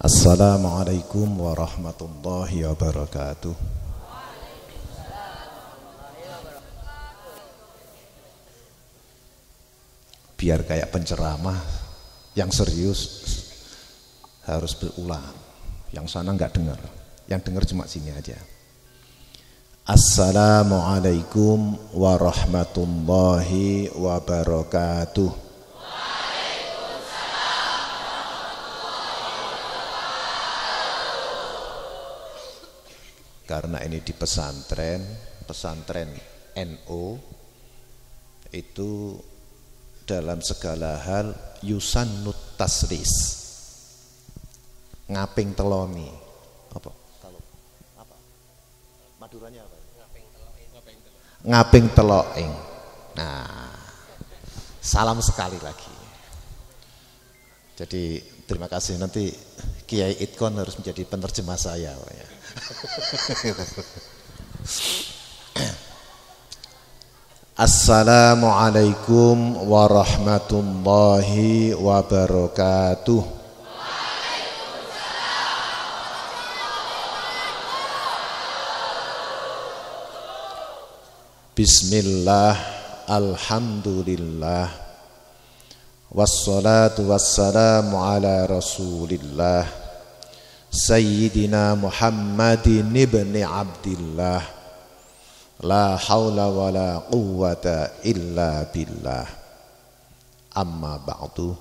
Assalamualaikum warahmatullahi wabarakatuh. Biar kayak penceramah yang serius harus berulang. Yang sana nggak dengar, yang dengar cuma sini aja. Assalamualaikum warahmatullahi wabarakatuh. Karena ini di pesantren NU itu dalam segala hal yusannut tasris, ngaping telomi. Apa? Maduranya apa? Ngaping teloing. Nah, salam sekali lagi. Jadi terima kasih, nanti Kiai Itkon harus menjadi penerjemah saya. Ya. Assalamualaikum warahmatullahi wabarakatuh. Bismillah, alhamdulillah, wassalatu wassalamu ala rasulillah Sayyidina Muhammadin ibni Abdillah, la hawla wa la quwwata illa billah. Amma ba'du.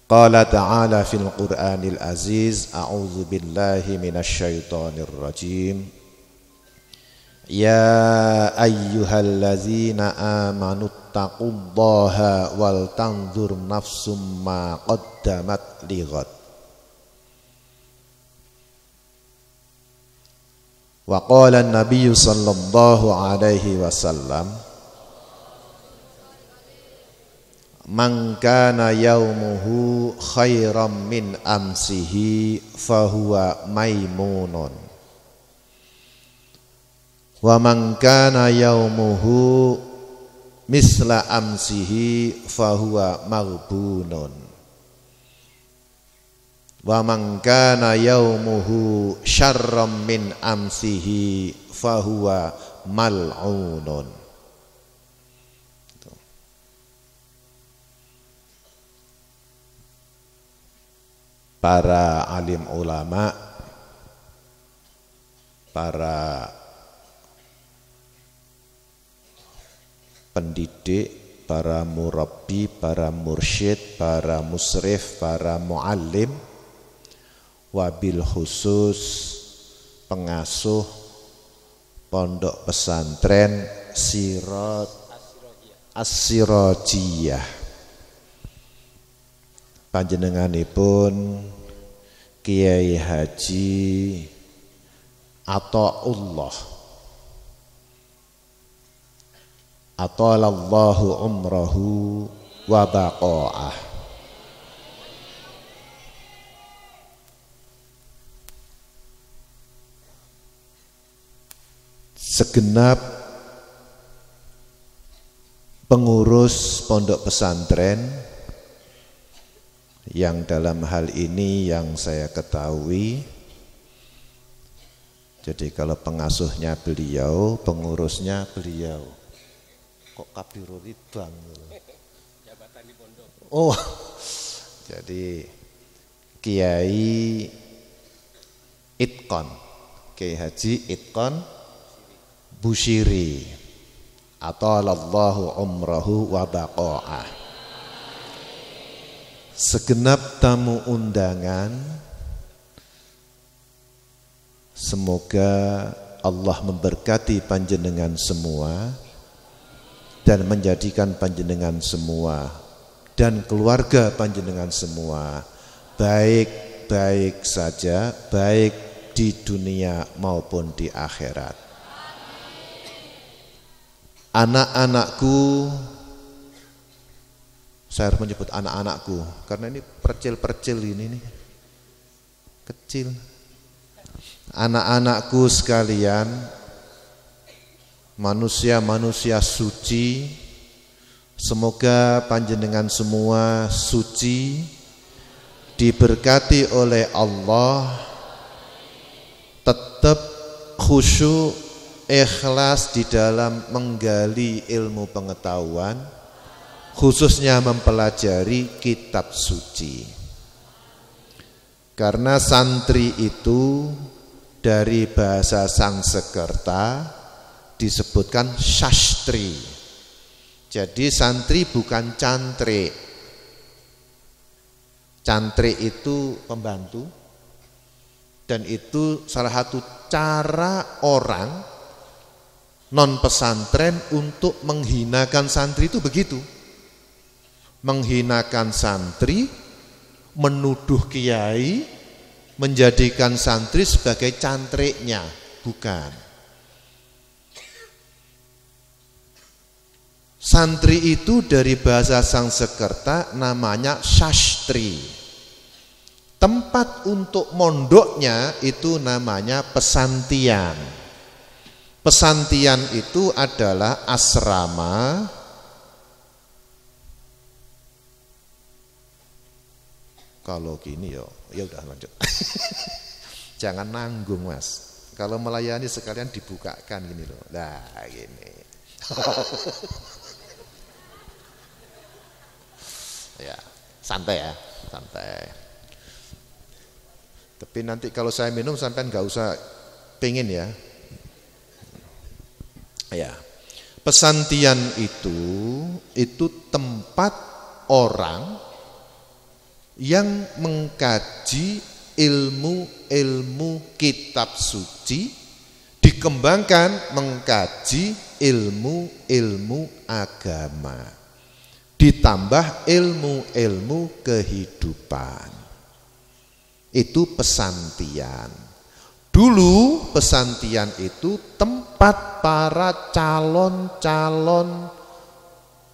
Qala ta'ala fil Qur'anil Aziz, a'udzu billahi minasy syaithanir rajim. Ya ayyuhallazina amanu taqullaha wal tanzur nafsum ma qaddamat lighad. Wa qala an-nabiy sallallahu alaihi wasallam, man kana yaumuhu khairan min amsihi fahuwa maimunun wa man kana yaumuhu misla amsihi fahuwa maghbunun wa man kana yaumuhu syarram min amsihi fahuwa mal'unun. Para alim ulama, para pendidik, para murabbi, para mursyid, para musrif, para muallim, wabil khusus pengasuh pondok pesantren Sirat As-Sirajiyah, panjenenganipun Kiai Haji Athaullah atalallahu umrahu wa baqa'ah. Segenap pengurus pondok pesantren yang dalam hal ini yang saya ketahui, jadi kalau pengasuhnya beliau, pengurusnya beliau, kok Kabirul Ridwan jabatan di pondok. Oh, jadi Kiai Itkon, Kiai Haji Itkon Busyiri atalallahu umrahu wa baqa'ah. Segenap tamu undangan, semoga Allah memberkati panjenengan semua dan menjadikan panjenengan semua dan keluarga panjenengan semua baik-baik saja, baik di dunia maupun di akhirat. Anak-anakku, saya harus menyebut anak-anakku karena ini percil-percil ini nih, kecil. Anak-anakku sekalian, manusia-manusia suci, semoga panjenengan semua suci diberkati oleh Allah, tetap khusyuk, ikhlas di dalam menggali ilmu pengetahuan, khususnya mempelajari kitab suci. Karena santri itu dari bahasa Sangsekerta disebutkan sastri. Jadi santri bukan cantrik. Cantrik itu pembantu, dan itu salah satu cara orang non pesantren untuk menghinakan santri itu begitu. Menghinakan santri, menuduh kiai, menjadikan santri sebagai cantriknya, bukan. Santri itu dari bahasa Sangsekerta namanya sastri. Tempat untuk mondoknya itu namanya pesantian. Pesantian itu adalah asrama kalau gini ya udah lanjut. Jangan nanggung Mas. Kalau melayani sekalian dibukakan gini loh. Nah, gini. Ya, santai ya, santai. Tapi nanti kalau saya minum sampai nggak usah pengen ya. Ya, pesantian itu tempat orang yang mengkaji ilmu kitab suci, dikembangkan mengkaji ilmu agama, ditambah ilmu kehidupan. Itu pesantian. Dulu pesantian itu tempat para calon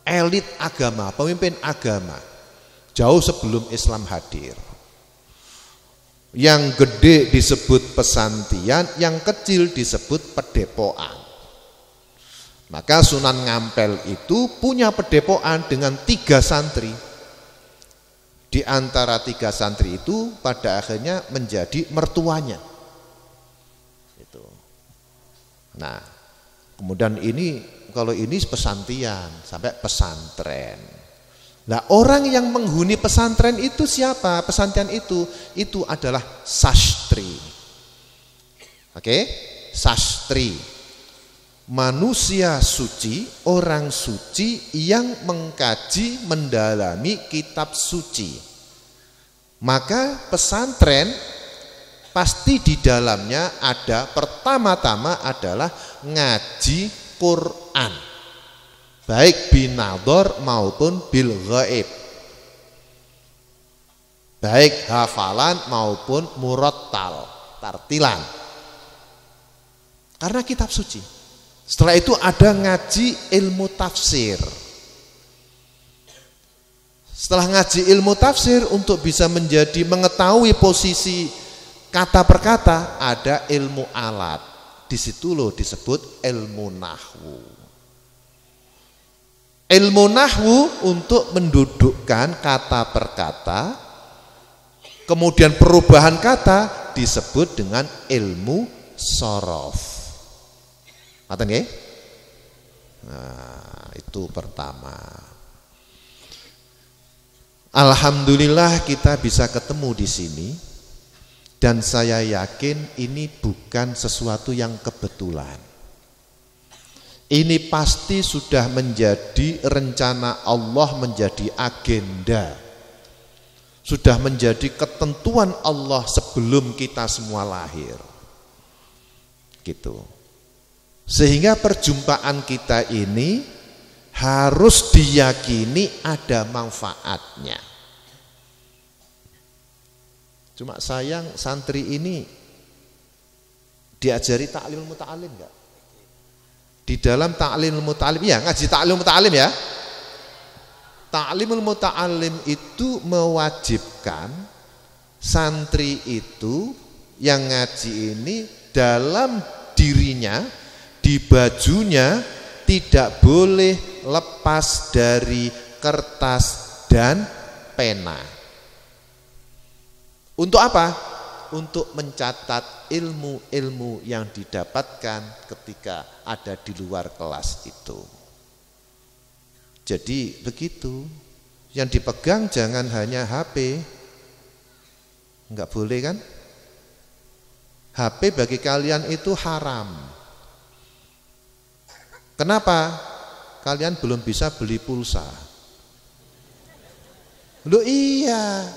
elit agama, pemimpin agama, jauh sebelum Islam hadir. Yang gede disebut pesantian, yang kecil disebut padepokan. Maka Sunan Ngampel itu punya padepokan dengan 3 santri. Di antara 3 santri itu pada akhirnya menjadi mertuanya. Itu. Nah, kemudian kalau ini pesantian sampai pesantren. Nah, orang yang menghuni pesantren itu siapa? Pesantren itu adalah sastri. Oke? Sastri. Manusia suci, orang suci yang mengkaji, mendalami kitab suci. Maka pesantren pasti di dalamnya ada, pertama-tama adalah ngaji Quran, baik binadhar maupun bil ghaib, baik hafalan maupun murattal, tartilan, karena kitab suci. Setelah itu ada ngaji ilmu tafsir. Setelah ngaji ilmu tafsir, untuk bisa mengetahui posisi kata per kata, ada ilmu alat. Di situ loh disebut ilmu nahwu. Ilmu nahwu untuk mendudukkan kata per kata, kemudian perubahan kata disebut dengan ilmu shorof. Ngerti nggih? Nah, itu pertama. Alhamdulillah kita bisa ketemu di sini, dan saya yakin ini bukan sesuatu yang kebetulan. Ini pasti sudah menjadi rencana Allah, menjadi agenda, sudah menjadi ketentuan Allah sebelum kita semua lahir. Gitu. Sehingga perjumpaan kita ini harus diyakini ada manfaatnya. Cuma sayang santri ini diajari ta'limul muta'alim enggak? Di dalam ta'limul muta'alim, ya ngaji ta'limul muta'alim ya. Ta'limul muta'alim itu mewajibkan santri itu yang ngaji ini dalam dirinya, di bajunya tidak boleh lepas dari kertas dan pena. Untuk apa? Untuk mencatat ilmu-ilmu yang didapatkan ketika ada di luar kelas itu. Jadi begitu. Yang dipegang jangan hanya HP. Enggak boleh kan? HP bagi kalian itu haram. Kenapa? Kalian belum bisa beli pulsa. Loh iya.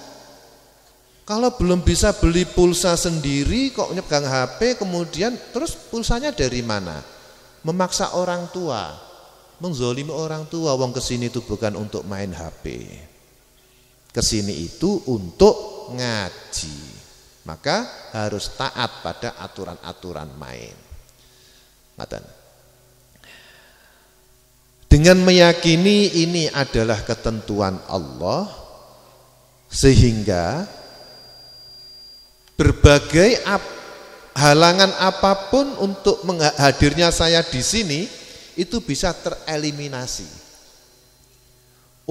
Kalau belum bisa beli pulsa sendiri kok nyegang HP, kemudian terus pulsanya dari mana? Memaksa orang tua, menzolimi orang tua. Wong kesini itu bukan untuk main HP. Kesini itu untuk ngaji. Maka harus taat pada aturan-aturan main. Dengan meyakini ini adalah ketentuan Allah, sehingga berbagai halangan apapun untuk hadirnya saya di sini itu bisa tereliminasi.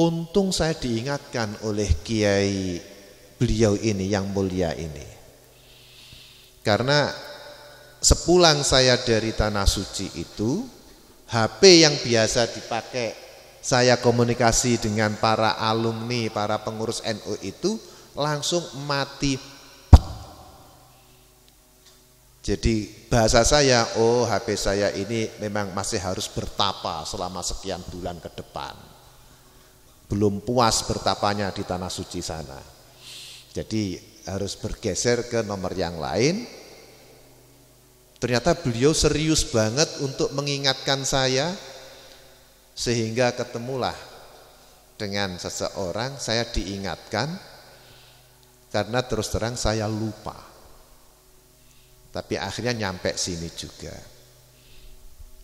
Untung saya diingatkan oleh kiai beliau ini yang mulia ini. Karena sepulang saya dari Tanah Suci itu, HP yang biasa dipakai saya komunikasi dengan para alumni, para pengurus NU itu langsung mati. Jadi bahasa saya, oh HP saya ini memang masih harus bertapa selama sekian bulan ke depan. Belum puas bertapanya di Tanah Suci sana. Jadi harus bergeser ke nomor yang lain. Ternyata beliau serius banget untuk mengingatkan saya, sehingga ketemulah dengan seseorang, saya diingatkan, karena terus terang saya lupa. Tapi akhirnya nyampe sini juga.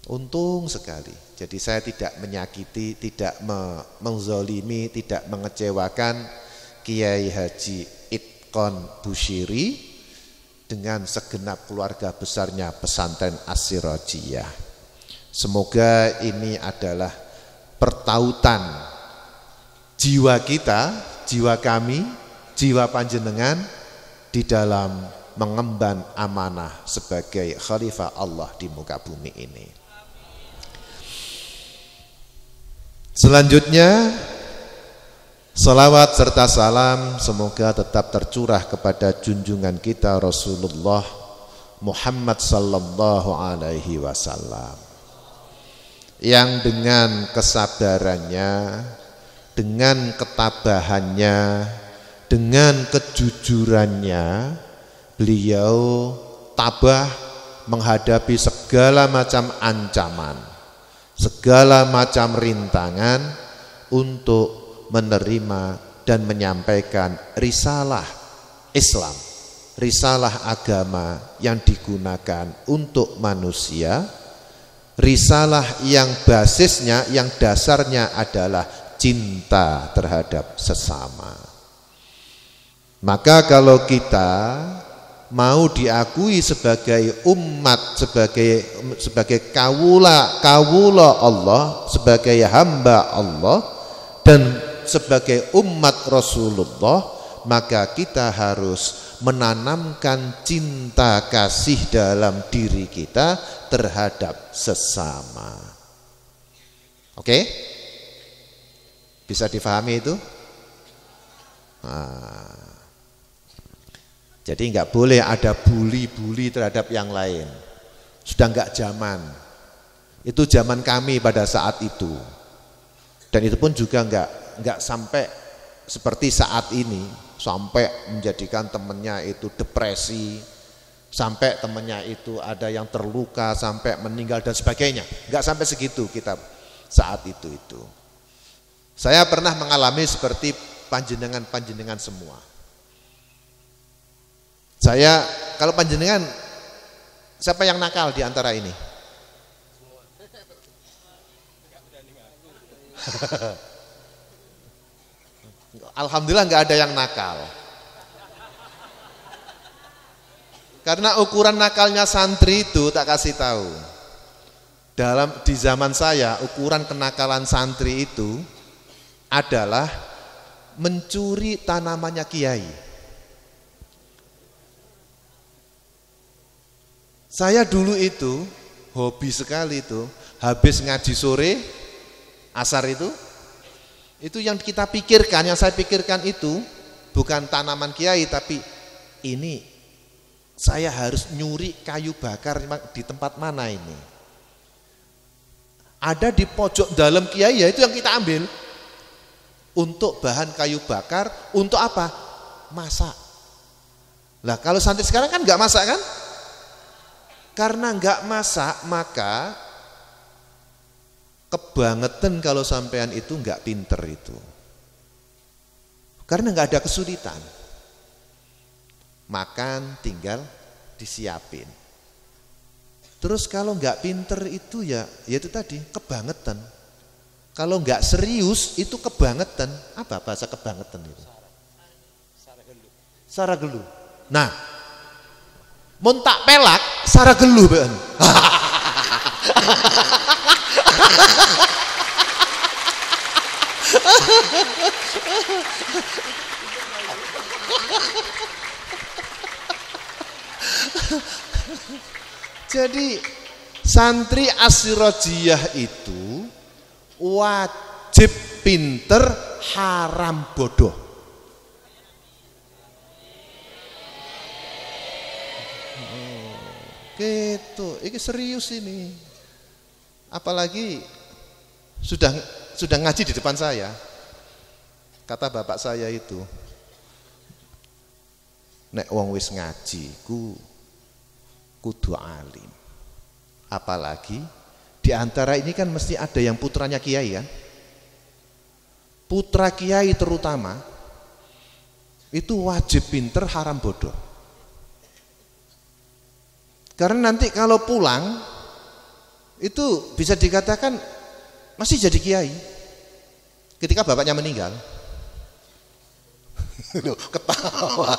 Untung sekali. Jadi saya tidak menyakiti, tidak menzolimi, tidak mengecewakan Kiai Haji Itqon Bushiri dengan segenap keluarga besarnya pesantren As-Sirajiyah. Semoga ini adalah pertautan jiwa kita, jiwa kami, jiwa panjenengan di dalam mengemban amanah sebagai khalifah Allah di muka bumi ini. Selanjutnya, salawat serta salam semoga tetap tercurah kepada junjungan kita Rasulullah Muhammad sallallahu alaihi wasallam, yang dengan kesabarannya, dengan ketabahannya, dengan kejujurannya, beliau tabah menghadapi segala macam ancaman, segala macam rintangan untuk menerima dan menyampaikan risalah Islam, risalah agama yang digunakan untuk manusia, risalah yang basisnya, yang dasarnya adalah cinta terhadap sesama. Maka kalau kita mau diakui sebagai umat, sebagai kawula Allah, sebagai hamba Allah, dan sebagai umat Rasulullah, maka kita harus menanamkan cinta kasih dalam diri kita terhadap sesama. Oke? Bisa difahami itu? Nah, jadi nggak boleh ada bully terhadap yang lain. Sudah nggak zaman. Itu zaman kami pada saat itu. Dan itu pun juga nggak sampai seperti saat ini, sampai menjadikan temannya itu depresi, sampai temannya itu ada yang terluka, sampai meninggal dan sebagainya. Nggak sampai segitu kita saat itu. Saya pernah mengalami seperti panjenengan semua. Saya, kalau panjenengan, siapa yang nakal di antara ini? Alhamdulillah nggak ada yang nakal. Karena ukuran nakalnya santri itu tak kasih tahu. Di zaman saya, ukuran kenakalan santri itu adalah mencuri tanamannya kiai. Saya dulu itu hobi sekali itu, habis ngaji sore, asar itu yang kita pikirkan, yang saya pikirkan itu bukan tanaman kiai, tapi ini saya harus nyuri kayu bakar di tempat mana ini. Ada di pojok dalam kiai, ya itu yang kita ambil. Untuk bahan kayu bakar, untuk apa? Masak. Lah kalau santri sekarang kan nggak masak kan? Karena nggak masak, maka kebangetan kalau sampean itu nggak pinter itu. Karena nggak ada kesulitan. Makan tinggal disiapin. Terus kalau nggak pinter itu ya itu tadi kebangetan. Kalau nggak serius itu kebangetan. Apa bahasa kebangetan itu? Sara gelu. Nah, mun tak pelak sara gelu ben. Jadi santri Asy-Syiroziyah itu wajib pinter, haram bodoh. Gitu, ini serius ini. Apalagi sudah ngaji di depan saya. Kata bapak saya itu, nek wong wis ngaji kudu alim. Apalagi di antara ini kan mesti ada yang putranya kiai kan. Putra kiai terutama itu wajib pinter, haram bodoh. Karena nanti kalau pulang itu bisa dikatakan masih jadi kiai ketika bapaknya meninggal. Ketawa.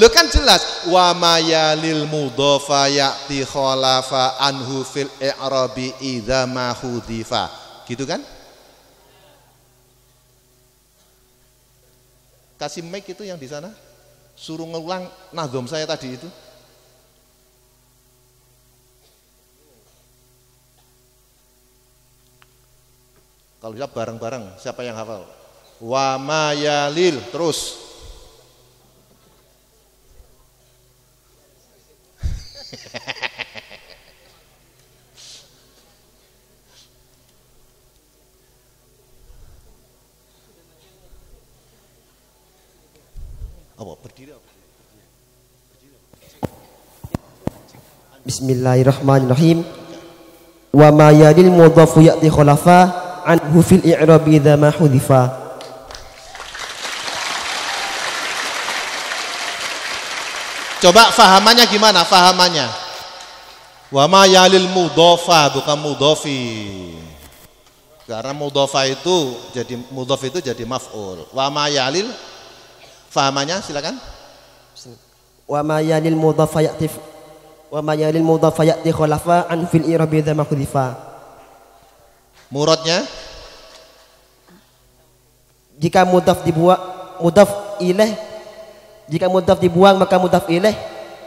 Lo kan jelas wa mayalil mudhafa ya'ti khalafa anhu fil i'rabi idza ma hudifa. Gitu kan? Kasih mic itu yang di sana. Suruh ngulang nazom saya tadi itu. Kalau bisa bareng-bareng, siapa yang hafal? Wa mayalil, terus. Apa berdiri? Bismillahirrahmanirrahim. Wa mayalil mudhafu ya'ti khalafa anhu fil i'rabi idza ma hudifa. Coba fahamannya gimana? Fahamannya. Wa ma yalil mudhafa bukan mudhafi. Karena mudhafa itu jadi maf'ul. Wa ma yalil fahamannya silakan. Wa ma yalil mudhafa ya'ti khalafa an fil i'rabi idza ma hudifa. Muradnya jika mudhaf dibuang maka mudhaf ilaih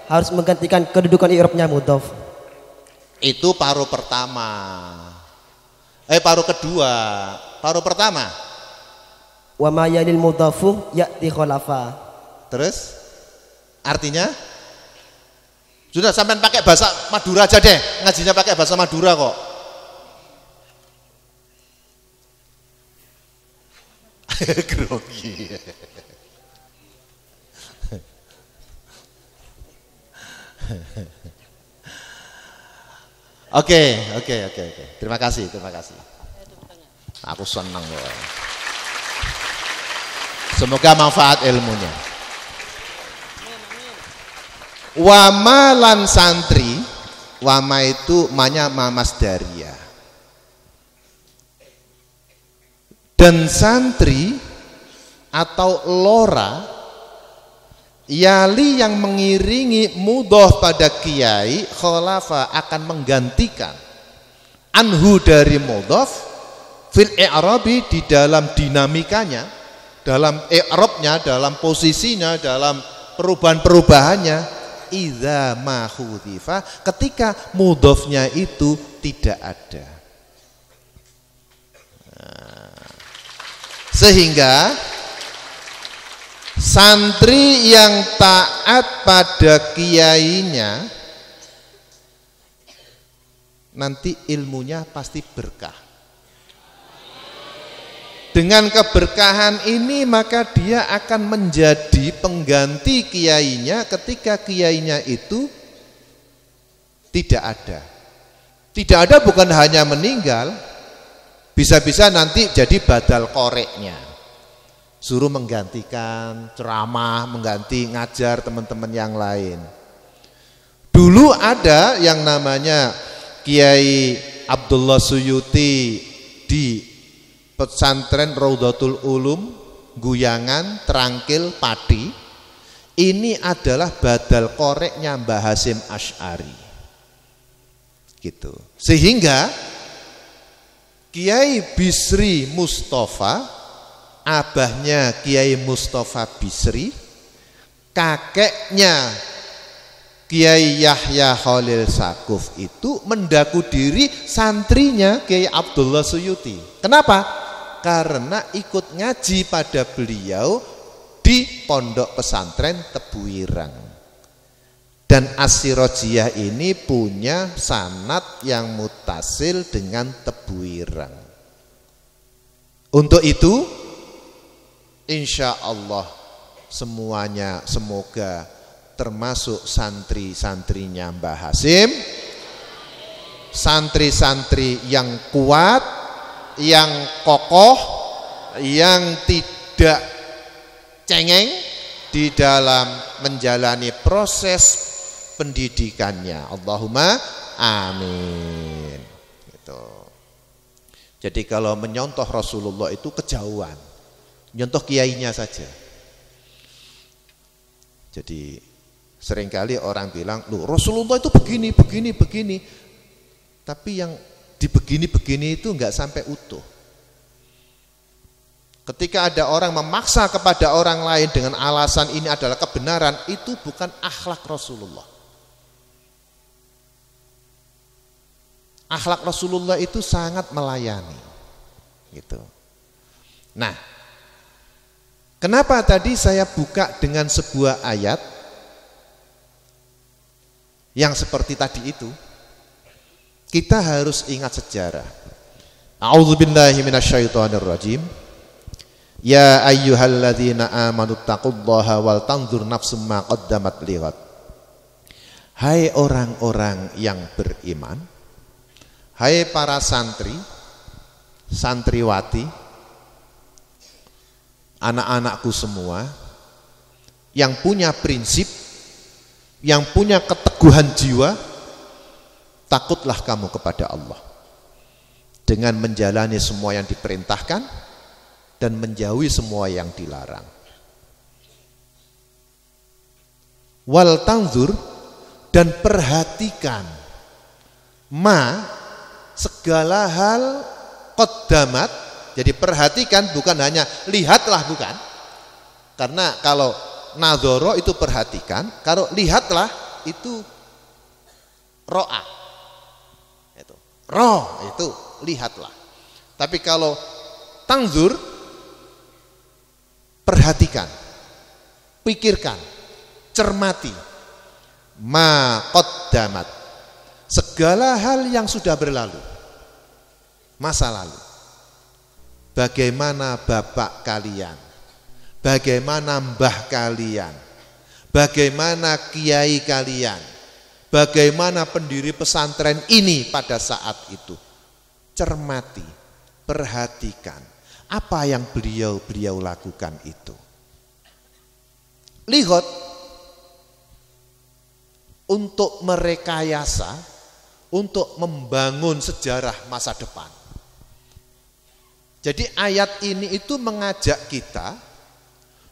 harus menggantikan kedudukan i'rabnya mudhaf. Itu paruh pertama. Paruh kedua. Paruh pertama. Wa ma yalil mudhafu ya'ti khalafa. Terus artinya sudah sampean pakai bahasa Madura aja deh. Ngajinya pakai bahasa Madura kok. Grogi. Oke. Terima kasih. Aku senang loh. Semoga manfaat ilmunya. Wama lan santri, wama itu manya mamasdaria. Dan santri atau lora yali yang mengiringi mudhof pada kiai khalafa akan menggantikan anhu dari mudhof fil i'rabi di dalam dinamikanya, dalam i'rabnya, dalam posisinya, dalam perubahan-perubahannya idza ma hudhifa, ketika mudhofnya itu tidak ada. Sehingga santri yang taat pada kiainya nanti ilmunya pasti berkah. Dengan keberkahan ini maka dia akan menjadi pengganti kiainya ketika kiainya itu tidak ada. Tidak ada bukan hanya meninggal, bisa-bisa nanti jadi badal koreknya. Suruh menggantikan ceramah, mengganti ngajar teman-teman yang lain. Dulu ada yang namanya Kiai Abdullah Suyuti di pesantren Raudhatul Ulum, Guyangan, Trangkil, Pati. Ini adalah badal koreknya Mbah Hasyim Asy'ari. Gitu. Sehingga Kiai Bisri Mustafa, abahnya Kiai Mustafa Bisri, kakeknya Kiai Yahya Khalil Sakuf itu mendaku diri santrinya Kiai Abdullah Suyuti. Kenapa? Karena ikut ngaji pada beliau di pondok pesantren Tebuirang. Dan As-Sirajiyah ini punya sanad yang mutasil dengan Tebuirang. Untuk itu insya Allah semuanya semoga termasuk santri-santrinya Mbah Hasyim, santri-santri yang kuat, yang kokoh, yang tidak cengeng di dalam menjalani proses pendidikannya. Allahumma amin. Gitu. Jadi kalau menyontoh Rasulullah itu kejauhan, nyontoh kiainya saja. Jadi seringkali orang bilang, loh Rasulullah itu begini, begini, begini. Tapi yang di begini-begini itu enggak sampai utuh. Ketika ada orang memaksa kepada orang lain dengan alasan ini adalah kebenaran, itu bukan akhlak Rasulullah. Akhlak Rasulullah itu sangat melayani. Gitu. Nah, kenapa tadi saya buka dengan sebuah ayat yang seperti tadi itu? Kita harus ingat sejarah. A'udzubillahi minasyaitonirrajim. Ya ayyuhalladzina amanu taqullaha wal tanzur nafsum ma qaddamat lighad. Hai orang-orang yang beriman, hai para santri, santriwati, anak-anakku semua yang punya prinsip, yang punya keteguhan jiwa, takutlah kamu kepada Allah dengan menjalani semua yang diperintahkan dan menjauhi semua yang dilarang. Wal tanzur, dan perhatikan segala hal qaddamat. Jadi perhatikan, bukan hanya lihatlah, bukan. Karena kalau nadhara itu perhatikan, kalau lihatlah itu ro'a. Itu lihatlah. Tapi kalau tanzur, perhatikan, pikirkan, cermati. Ma qaddamat, segala hal yang sudah berlalu, masa lalu. Bagaimana bapak kalian, bagaimana mbah kalian, bagaimana kiai kalian, bagaimana pendiri pesantren ini pada saat itu. Cermati, perhatikan apa yang beliau lakukan itu. Lihat, untuk merekayasa, untuk membangun sejarah masa depan. Jadi ayat ini itu mengajak kita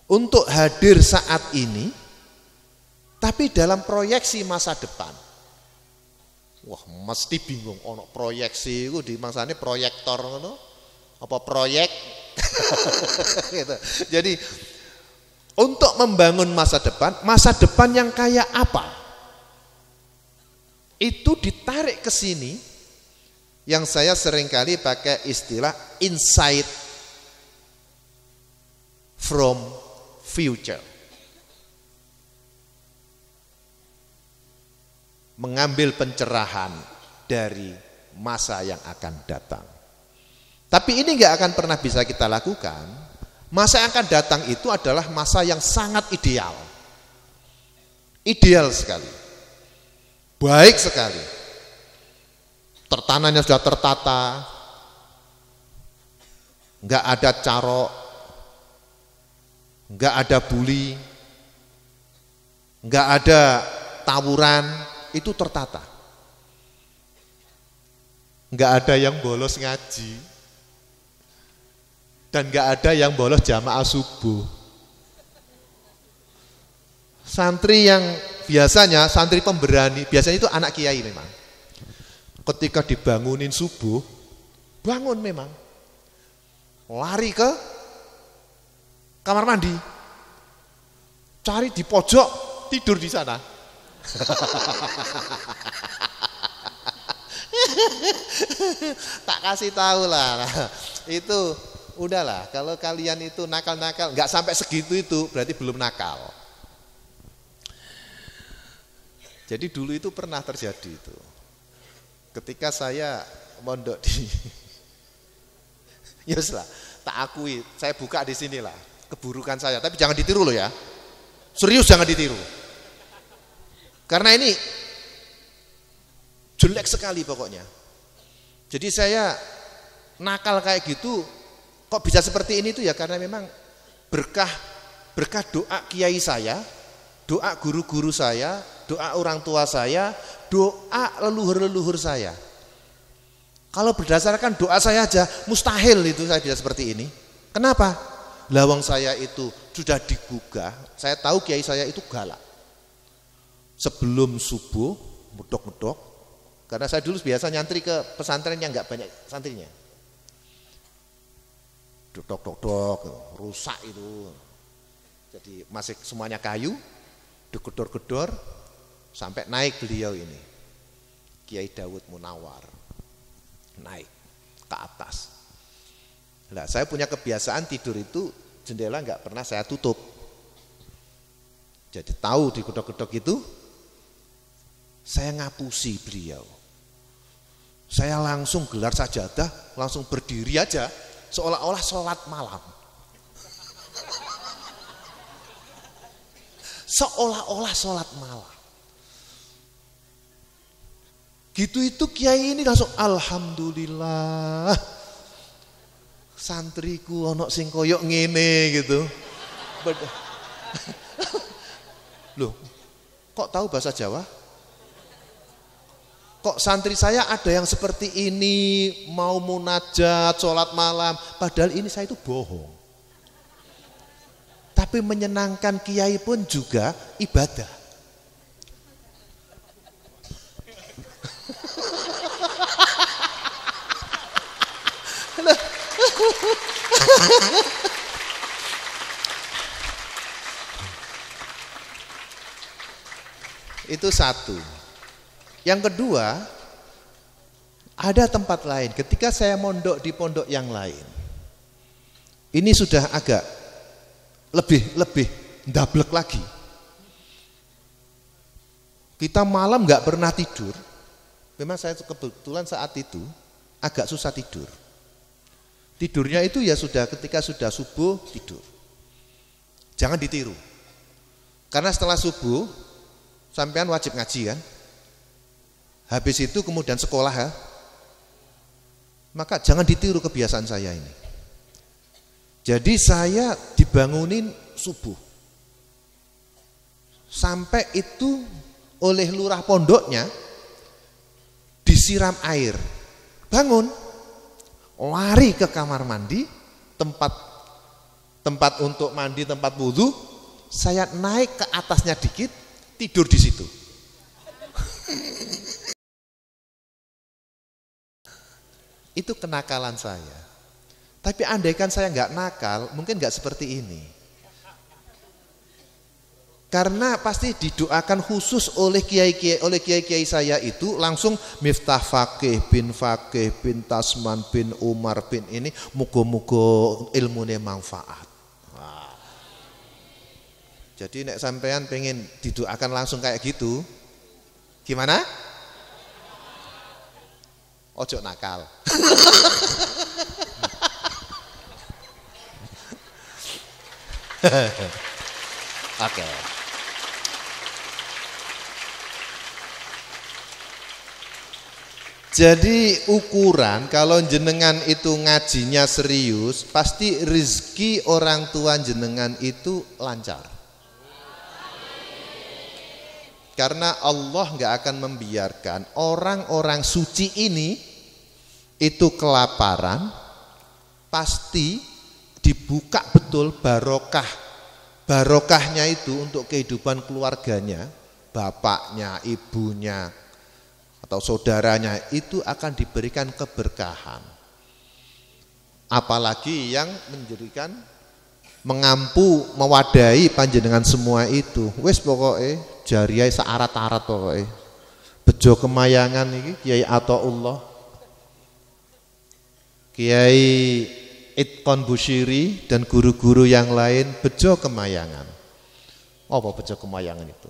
untuk hadir saat ini, tapi dalam proyeksi masa depan. Wah, mesti bingung, ono proyeksi itu di maksane proyektor ngono, apa proyek? Gitu. Jadi untuk membangun masa depan yang kayak apa? itu ditarik ke sini, yang saya seringkali pakai istilah insight from future. Mengambil pencerahan dari masa yang akan datang. Tapi ini nggak akan pernah bisa kita lakukan. Masa yang akan datang itu adalah masa yang sangat ideal. Ideal sekali. Baik sekali. Tertanamnya sudah tertata. Nggak ada carok. Nggak ada bully. Nggak ada tawuran. Itu tertata. Nggak ada yang bolos ngaji. Dan nggak ada yang bolos jamaah subuh. Santri yang biasanya, santri pemberani, biasanya itu anak kiai memang. Ketika dibangunin subuh, bangun memang. Lari ke kamar mandi. Cari di pojok, tidur di sana. Tak kasih tahu lah. Itu udahlah, kalau kalian itu nakal-nakal, nggak sampai segitu itu berarti belum nakal. Jadi dulu itu pernah terjadi itu. Ketika saya mondok di Yuslah, tak akui, saya buka di sinilah keburukan saya, tapi jangan ditiru loh ya. Serius jangan ditiru. Karena ini jelek sekali pokoknya. Jadi saya nakal kayak gitu, kok bisa seperti ini tuh ya karena memang berkah doa kiai saya, doa guru-guru saya, doa orang tua saya, doa leluhur-leluhur saya. Kalau berdasarkan doa saya aja mustahil itu saya bisa seperti ini. Kenapa? Lawang saya itu sudah digugah, saya tahu kiai saya itu galak. Sebelum subuh medok-medok, karena saya dulu biasa nyantri ke pesantren yang enggak banyak santrinya. Dok, rusak itu. Jadi masih semuanya kayu, digedor-gedor sampai naik beliau ini. Kiai Dawud Munawar. Naik ke atas. Nah, saya punya kebiasaan tidur itu jendela enggak pernah saya tutup. Jadi tahu digedor-gedor itu saya ngapusi beliau. Saya langsung gelar sajadah, langsung berdiri aja seolah-olah sholat malam. Seolah-olah sholat malam. Gitu itu kiai ini langsung alhamdulillah. Santriku ono sing koyok ngene gitu. Loh, kok tahu bahasa Jawa? Kok santri saya ada yang seperti ini, mau munajat, sholat malam, padahal ini saya itu bohong. Tapi menyenangkan kiai pun juga ibadah. Itu satu. Yang kedua, ada tempat lain. Ketika saya mondok di pondok yang lain, ini sudah agak lebih ndablek lagi. Kita malam nggak pernah tidur. Memang saya kebetulan saat itu agak susah tidur. Tidurnya itu ya sudah ketika sudah subuh tidur. Jangan ditiru. Karena setelah subuh sampean wajib ngaji kan? Habis itu kemudian sekolah ya. Maka jangan ditiru kebiasaan saya ini. Jadi saya dibangunin subuh. Sampai itu oleh lurah pondoknya disiram air. Bangun. Lari ke kamar mandi, tempat untuk mandi, tempat wudhu. Saya naik ke atasnya dikit, tidur di situ. Itu kenakalan saya. Tapi andaikan saya nggak nakal, mungkin nggak seperti ini. Karena pasti didoakan khusus oleh kiai-kiai saya itu langsung Miftah Fakih bin Tasman bin Umar bin ini muga-muga ilmunya manfaat. Wah. Jadi nek sampean pengen didoakan langsung kayak gitu, gimana? Ojo nakal. Oke. Jadi ukuran kalau jenengan itu ngajinya serius, pasti rezeki orang tua jenengan itu lancar. Karena Allah nggak akan membiarkan orang-orang suci ini itu kelaparan, pasti dibuka betul barokah. Barokahnya itu untuk kehidupan keluarganya, bapaknya, ibunya, atau saudaranya itu akan diberikan keberkahan. Apalagi yang menjadikan mengampu mewadahi panjenengan semua itu. Wis pokoknya jariah searat-arat pokoknya. Bejo kemayangan ini Kiai Athaullah, Kiai Itqon Busyiri dan guru-guru yang lain bejo kemayangan. Apa bejo kemayangan itu?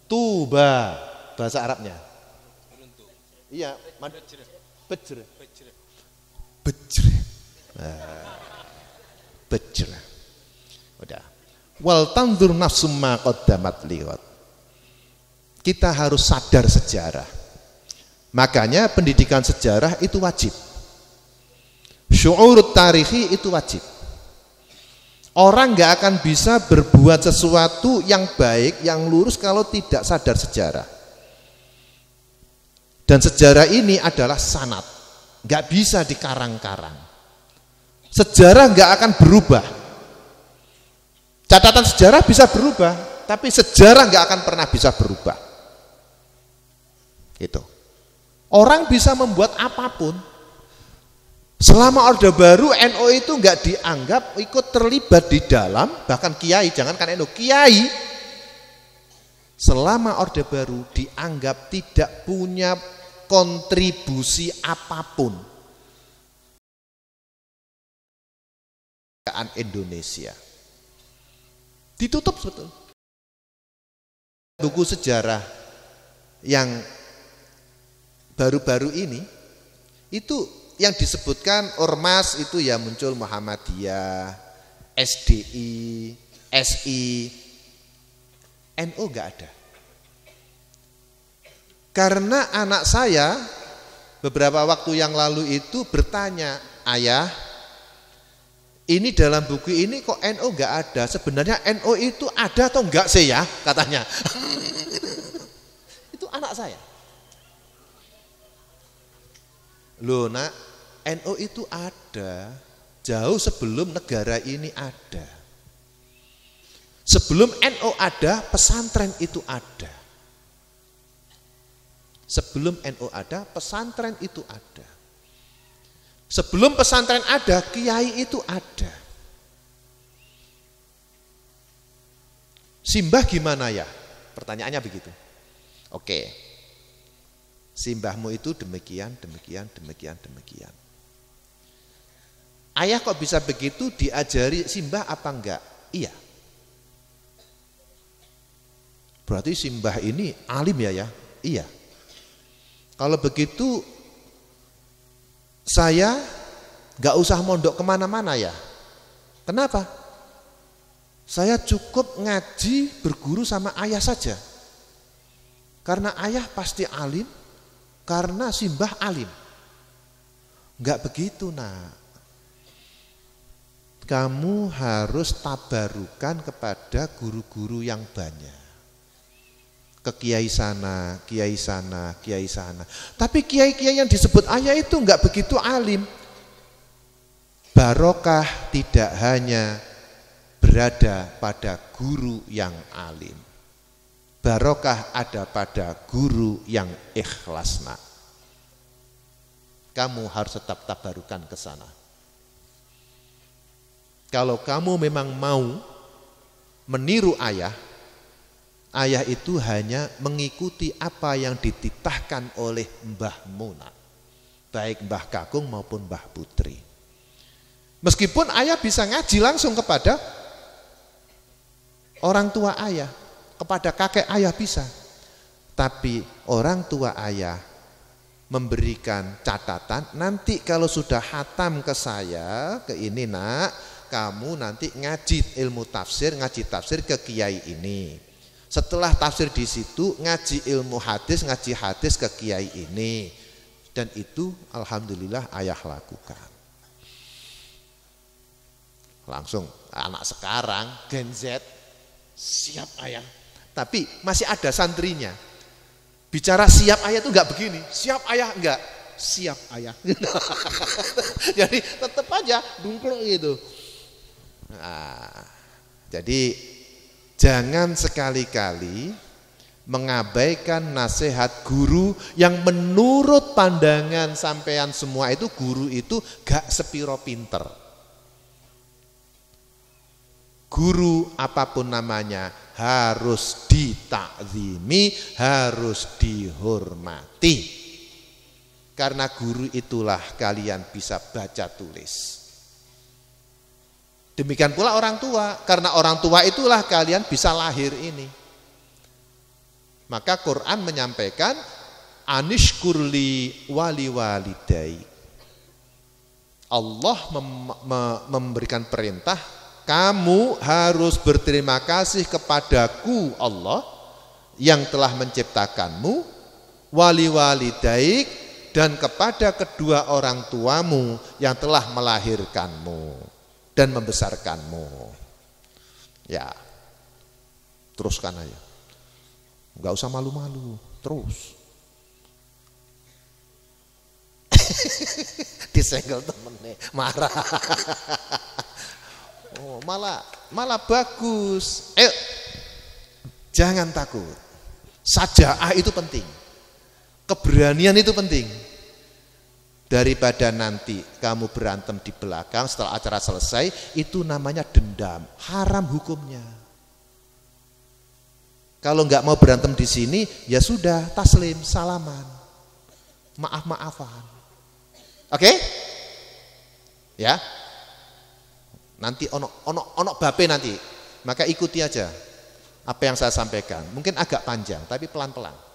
Tuba bahasa Arabnya. Iya, bejre. Bejre. Udah. Wal tanzur nafsum ma qaddamat liwat. Kita harus sadar sejarah. Makanya pendidikan sejarah itu wajib. Syu'urut tarikhi itu wajib. Orang nggak akan bisa berbuat sesuatu yang baik, yang lurus kalau tidak sadar sejarah. Dan sejarah ini adalah sanad, nggak bisa dikarang-karang. Sejarah nggak akan berubah. Catatan sejarah bisa berubah, tapi sejarah nggak akan pernah bisa berubah. Gitu. Orang bisa membuat apapun. Selama Orde Baru NU itu nggak dianggap ikut terlibat di dalam, bahkan kiai, jangankan NU, kiai selama Orde Baru dianggap tidak punya kontribusi apapun kemerdekaan Indonesia. Ditutup betul. Buku sejarah yang baru-baru ini itu yang disebutkan ormas itu ya muncul Muhammadiyah, SDI, SI, NU nggak ada. Karena anak saya beberapa waktu yang lalu itu bertanya, ayah, ini dalam buku ini kok NU nggak ada? Sebenarnya NU itu ada atau enggak sih ya? Katanya. Itu anak saya. Loh nak, NU itu ada jauh sebelum negara ini ada. Sebelum NU ada, pesantren itu ada. Sebelum NU ada, pesantren itu ada. Sebelum pesantren ada, kiai itu ada. Simbah gimana ya? Pertanyaannya begitu. Oke. Simbahmu itu demikian. Ayah kok bisa begitu, diajari simbah apa enggak? Iya. Berarti simbah ini alim ya? Iya. Kalau begitu saya enggak usah mondok kemana-mana ya. Kenapa? Saya cukup ngaji berguru sama ayah saja. Karena ayah pasti alim, karena simbah alim. Enggak begitu nak. Kamu harus tabarukan kepada guru-guru yang banyak. Ke kiai sana, kiai sana, kiai sana. Tapi kiai-kiai yang disebut ayah itu enggak begitu alim. Barokah tidak hanya berada pada guru yang alim. Barokah ada pada guru yang ikhlas nak. Kamu harus tetap tabarukan ke sana. Kalau kamu memang mau meniru ayah, Ayah itu hanya mengikuti apa yang dititahkan oleh Mbah Muna, baik Mbah Kakung maupun Mbah Putri. Meskipun ayah bisa ngaji langsung kepada orang tua ayah, kepada kakek ayah bisa, tapi orang tua ayah memberikan catatan, nanti kalau sudah hatam ke saya, ke ini nak, kamu nanti ngaji ilmu tafsir, ngaji tafsir ke kiai ini. Setelah tafsir di situ ngaji ilmu hadis, ngaji hadis ke kiai ini. Dan itu alhamdulillah ayah lakukan. Langsung anak sekarang Gen Z siap ayah. Tapi masih ada santrinya. Bicara siap ayah itu enggak begini. Siap ayah enggak? Siap ayah. Jadi tetap aja dungkluk gitu. Nah, jadi jangan sekali-kali mengabaikan nasihat guru yang menurut pandangan sampean semua itu guru itu gak sepiro pinter. Guru apapun namanya harus ditakzimi, harus dihormati. Karena guru itulah kalian bisa baca tulis. Demikian pula orang tua, karena orang tua itulah kalian bisa lahir ini. Maka Quran menyampaikan anishkurli wali walidai. Allah memberikan perintah, kamu harus berterima kasih kepadaku Allah yang telah menciptakanmu, wali walidaik, dan kepada kedua orang tuamu yang telah melahirkanmu dan membesarkanmu. Ya, teruskan aja, nggak usah malu-malu, terus. Disenggol temennya, marah. Oh, malah bagus. Jangan takut. Sajaah itu penting. Keberanian itu penting. Daripada nanti kamu berantem di belakang setelah acara selesai, itu namanya dendam, haram hukumnya. Kalau nggak mau berantem di sini, ya sudah, taslim, salaman, maaf-maafan. Oke? Ya. Nanti ono bape nanti. Maka ikuti aja apa yang saya sampaikan. Mungkin agak panjang, tapi pelan-pelan.